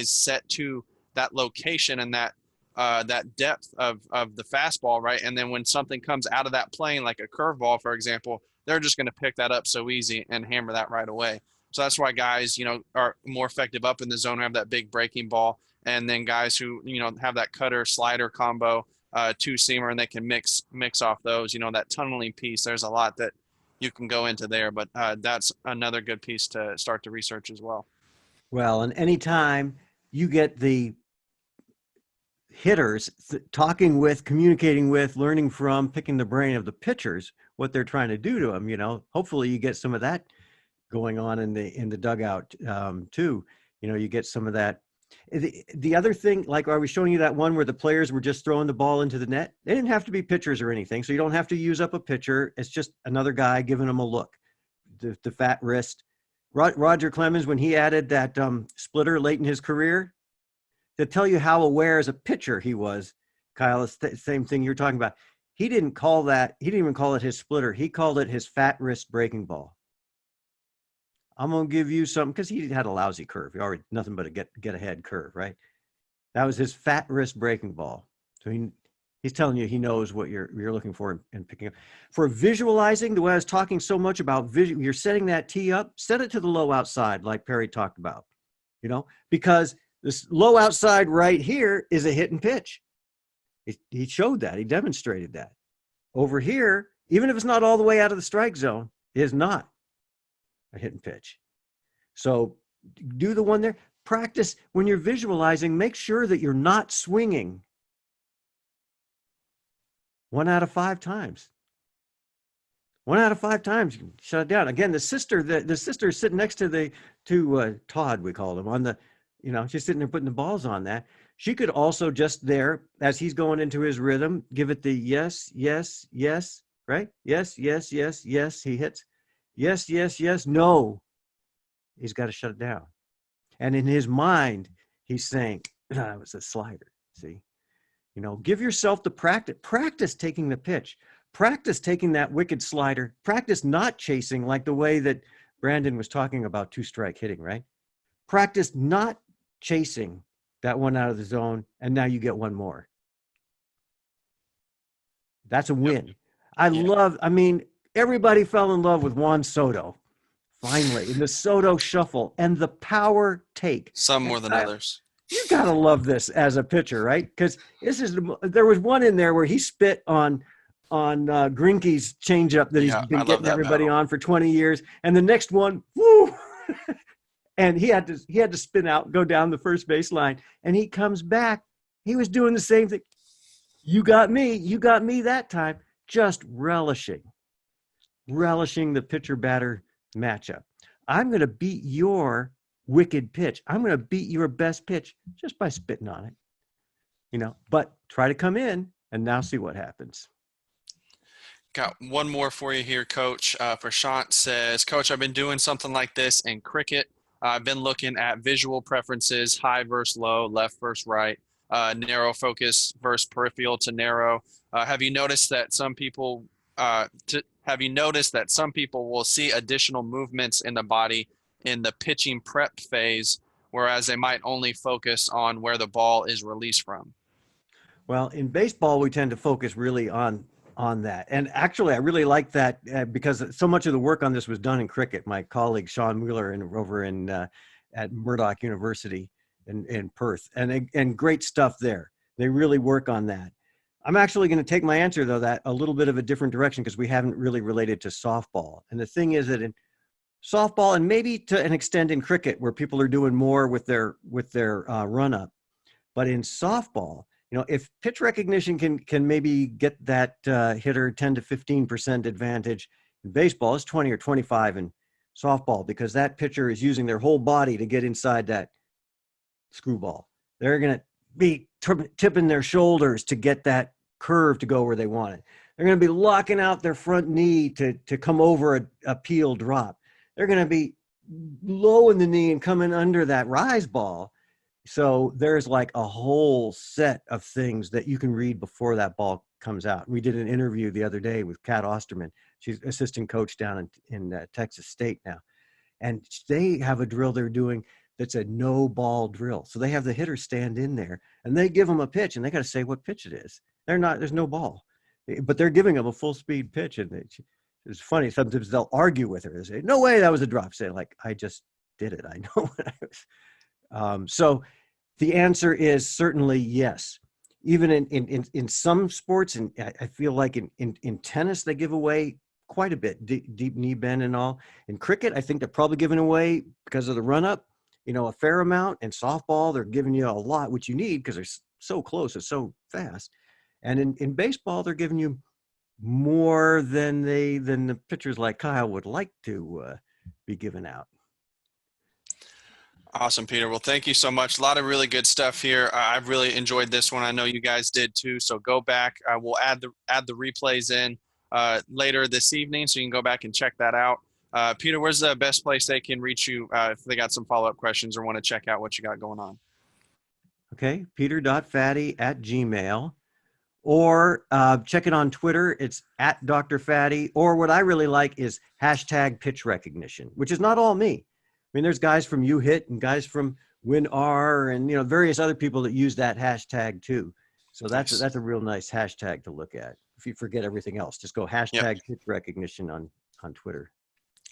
set to that location and that depth of the fastball, right? And then when something comes out of that plane, like a curveball, for example, they're just going to pick that up so easy and hammer that right away. So that's why guys, you know, are more effective up in the zone, have that big breaking ball. And then guys who, you know, have that cutter slider combo, 2-seamer, and they can mix off those, you know, that tunneling piece. There's a lot that you can go into there, but that's another good piece to start to research as well. Well, and anytime you get the hitters talking with, communicating with, learning from, picking the brain of the pitchers, what they're trying to do to them, you know, hopefully you get some of that going on in the dugout too. You know, you get some of that. The other thing, like I was showing you that one where the players were just throwing the ball into the net. They didn't have to be pitchers or anything, so you don't have to use up a pitcher. It's just another guy giving them a look. The fat wrist. Roger Clemens, when he added that splitter late in his career, to tell you how aware as a pitcher he was, Kyle, it's the same thing you're talking about. He didn't call that, he didn't even call it his splitter. He called it his fat wrist breaking ball. I'm going to give you something, because he had a lousy curve. He already nothing but a get ahead curve, right? That was his fat wrist breaking ball. So he's telling you he knows what you're looking for and picking up. For visualizing, the way I was talking so much about you're setting that tee up, set it to the low outside like Perry talked about, you know, because this low outside right here is a hit and pitch. He showed that. He demonstrated that. Over here, even if it's not all the way out of the strike zone, it is not. a hit and pitch. So do the one there. Practice when you're visualizing, make sure that you're not swinging 1 out of 5 times. 1 out of 5 times, you can shut it down. Again, the sister is sitting next to Todd, we call him, on the, she's sitting there putting the balls on that. She could also just there, as he's going into his rhythm, give it the yes, yes, yes, right? Yes, yes, yes, yes. He hits. Yes, yes, yes, no. He's got to shut it down. And in his mind, he's saying, it was a slider, see? Give yourself the practice. Practice taking the pitch. Practice taking that wicked slider. Practice not chasing like the way that Brandon was talking about 2-strike hitting, right? Practice not chasing that one out of the zone, and now you get one more. That's a win. Everybody fell in love with Juan Soto, finally, in the Soto shuffle and the power take. Some more than others. You gotta love this as a pitcher, right? Because there was one in there where he spit on Greinke's changeup that he's been getting everybody on for 20 years, and the next one, woo, and he had to spin out, go down the first base line, and he comes back. He was doing the same thing. You got me that time. Just relishing the pitcher-batter matchup. I'm going to beat your wicked pitch. I'm going to beat your best pitch just by spitting on it. But try to come in and now see what happens. Got one more for you here, Coach. Prashant says, Coach, I've been doing something like this in cricket. I've been looking at visual preferences, high versus low, left versus right, narrow focus versus peripheral to narrow. Have you noticed that some people will see additional movements in the body in the pitching prep phase, whereas they might only focus on where the ball is released from? Well, in baseball, we tend to focus really on that. And actually, I really like that because so much of the work on this was done in cricket. My colleague, Sean Wheeler, over at Murdoch University in Perth, and great stuff there. They really work on that. I'm actually going to take my answer, though, that a little bit of a different direction because we haven't really related to softball. And the thing is that in softball, and maybe to an extent in cricket, where people are doing more with their run up, but in softball, if pitch recognition can maybe get that hitter 10 to 15% advantage in baseball, it's 20 or 25 in softball because that pitcher is using their whole body to get inside that screwball. They're going to be tipping their shoulders to get that curve to go where they want it. They're going to be locking out their front knee to come over a peel drop. They're going to be low in the knee and coming under that rise ball. So there's like a whole set of things that you can read before that ball comes out. We did an interview the other day with Kat Osterman. She's assistant coach down in Texas State now. And they have a drill they're doing that's a no ball drill. So they have the hitter stand in there and they give them a pitch and they got to say what pitch it is. There's no ball, but they're giving them a full speed pitch. And it's funny. Sometimes they'll argue with her. They say, no way that was a drop. Say like, I just did it. I know what I was. So the answer is certainly yes. Even in some sports, and I feel like in tennis, they give away quite a bit, deep knee bend and all. In cricket, I think they're probably giving away because of the run up, a fair amount. And softball, they're giving you a lot, which you need because they're so close, it's so fast. And in baseball, they're giving you more than the pitchers like Kyle would like to be given out. Awesome, Peter. Well, thank you so much. A lot of really good stuff here. I've really enjoyed this one. I know you guys did too. So go back. We'll add the replays in later this evening, so you can go back and check that out. Peter, where's the best place they can reach you if they got some follow-up questions or want to check out what you got going on? Okay, peter.fatty@gmail.com. Or check it on Twitter. It's @DrFatty. Or what I really like is #pitch recognition, which is not all me. I mean, there's guys from UHIT and guys from WinR and various other people that use that hashtag too. So that's a real nice hashtag to look at. If you forget everything else, just go #pitch recognition on Twitter.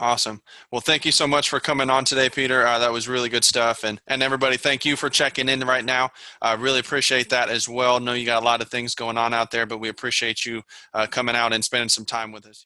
Awesome. Well, thank you so much for coming on today, Peter. That was really good stuff. And everybody, thank you for checking in right now. Really appreciate that as well. I know you got a lot of things going on out there, but we appreciate you coming out and spending some time with us.